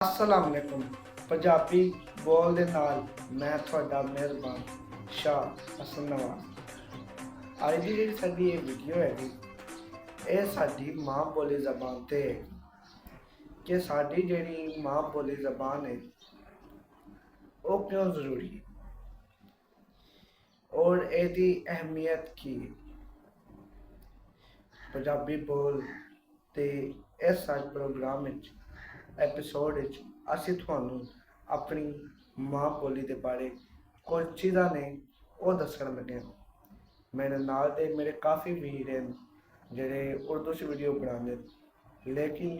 अस्सलामुअलैकुम पंजाबी बोल दे नाल मैं थोड़ा मेहरबान शाह हसन नवाज। आज की जी साडी ये वीडियो हैगी ये साडी मां बोली जबान ते है कि साडी जेड़ी मां बोली जबान है वो क्यों ज़रूरी है और एदी अहमियत की है। पंजाबी बोल ते इस साड प्रोग्राम एपिसोड असी थानू अपनी मां बोली के बारे कुछ चीज़ा ने वो दसन लगे। मेरे नाल दे मेरे काफ़ी वीर हैं जेडे उर्दू च वीडियो बनाते, लेकिन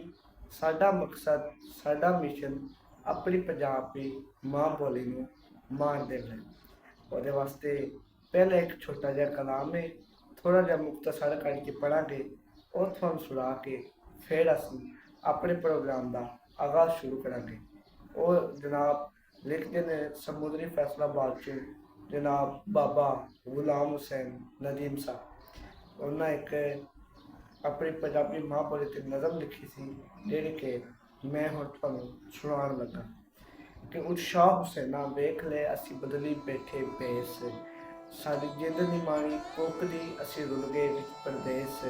साडा मकसद साडा मिशन अपनी पंजाबी मां बोली नू मान देना है। वो वास्ते पहले एक छोटा जहा कलाम है, थोड़ा जहा मुख्तसर करके पढ़ांगे और थोड़ा सुना के फिर असी अपने प्रोग्राम का आगाज़ शुरू करांगे। और जनाब लिखते हैं समुद्री फैसलाबाद चो जनाब बाबा गुलाम हुसैन नदीम साहब। उन्हें एक अपनी पंजाबी मां बोली ते नज़म लिखी सी जिहड़ी कि मैं हुण तुहानूं सुणाण लगा कि उत्साह हुसैना वेख ले असी बदली बैठे बेस, साडी जिंद नी माणी कोकदी असी रुल गए विच परदेस,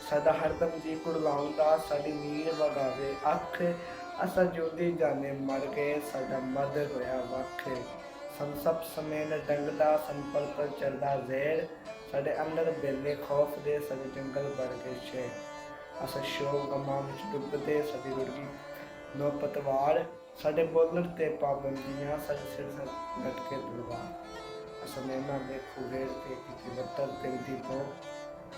साडा हरदम जी कुड़लाउंदा साडी नीर वगावे अख, असा जिउंदे जाने मर गए साडा मद होया वख, सब समय न डंगदा संपल पर चलदा जहर, साडे अंदर बेले खौफ दे साडे जंगल बन गए शहर, असा शौक गमां विच डुबदे साडी रुड़गी नो पतवार, साडे बोलण ते पाबंदियां साडे सिर लटके तलवार, असा नैना दे खूबेर ते किसी बत्तर दिल दी बो,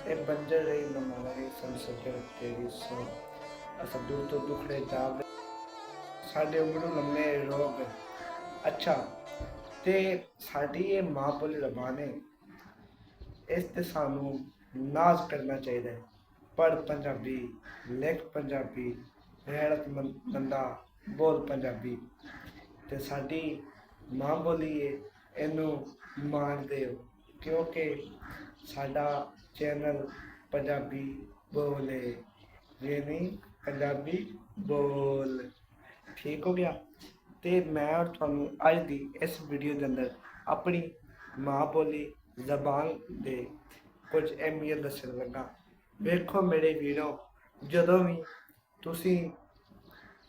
ए बंजर रही नमारी संसजर तेरी सो, असा दूर तो दुखड़े जाग साडे उमड़ू लम्मे रोग। अच्छा ते साडी ये मां बोली जबान है इस ते सानू नाज करना चाहिए। पढ़ पंजाबी, लिख पंजाबी, गैरतमंद बंदा बोल पंजाबी, ते साडी मां बोली है इनू मान देओ क्योंकि साडा चैनल पंजाबी बोले यानी पंजाबी बोल। ठीक हो गया। तो मैं और थानू अज दी इस वीडियो के अंदर अपनी मां बोली जबान दे कुछ अहमियत दसन लगा। वेखो मेरे वीरों, जदों भी तुसी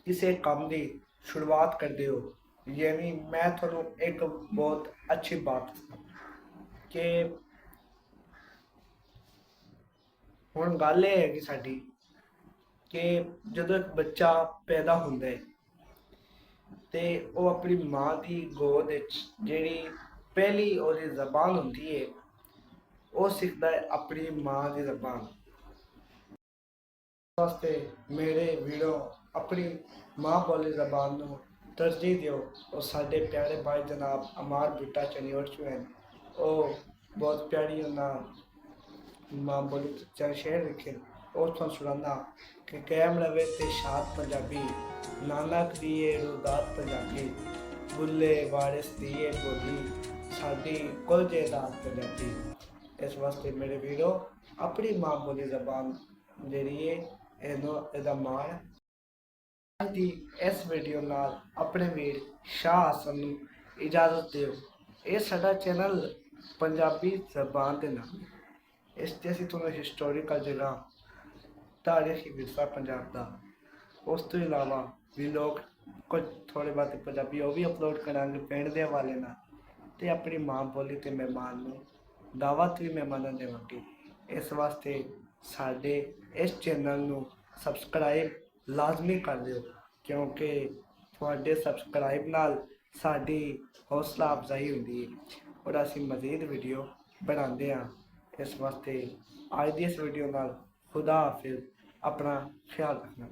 किसी काम की शुरुआत करते हो, यानी मैं थानू एक बहुत अच्छी बात कि हुण गल ये है कि साडी कि जदों एक बच्चा पैदा होंदा है ते वो अपनी मां की गोद जिहड़ी पहली ओहदी जबान होंदी है वो सीखता है अपनी मां की जबान। वास्ते मेरे वीरों अपनी मां बोली जबान नू तरजीह दिओ। और साडे प्यारे भाई जनाब अमार भुट्टा चनियोट जो हैं वो बहुत प्यारी उन्हें मां बोली चंद शेर लिखे और तुहानूं सुणाना कि कायम रवे ते शाद पंजाबी, नानक दिए रुदात पंजाबी, बुल्ले वारिस दिए बोली साडी कुल जायदाद पंजाबी। इस वास्ते मेरे वीरों अपनी मां बोली जबान जिहड़ी है एदा मान। आज की इस वीडियो नाल अपने वीर शाह हसन नूं इजाजत दिओ। ये साडा चैनल पंजाबी जबान दे नाल इस ते असीं तुहानूं हिस्टोरिकल जगह तारीखी विरसा पंजाब का उस तो इलावा भी लोग कुछ थोड़े बहुत पंजाबी वो भी अपलोड करांगे पिंड के हवाले ना, ते अपनी मां बोली ते मेहमान नूं दावत भी मेहमानां देवांगे। इस वास्ते साडे इस चैनल नूं सबसक्राइब लाजमी कर दिओ क्योंकि थोड़े सबसक्राइब नाल साडी हौसला अफजाई होंदी है और असीं मजीद वीडियो बनाते हैं। इस वास्ते आज की इस वीडियो नाल खुदा हाफिज, अपना ख्याल रखना।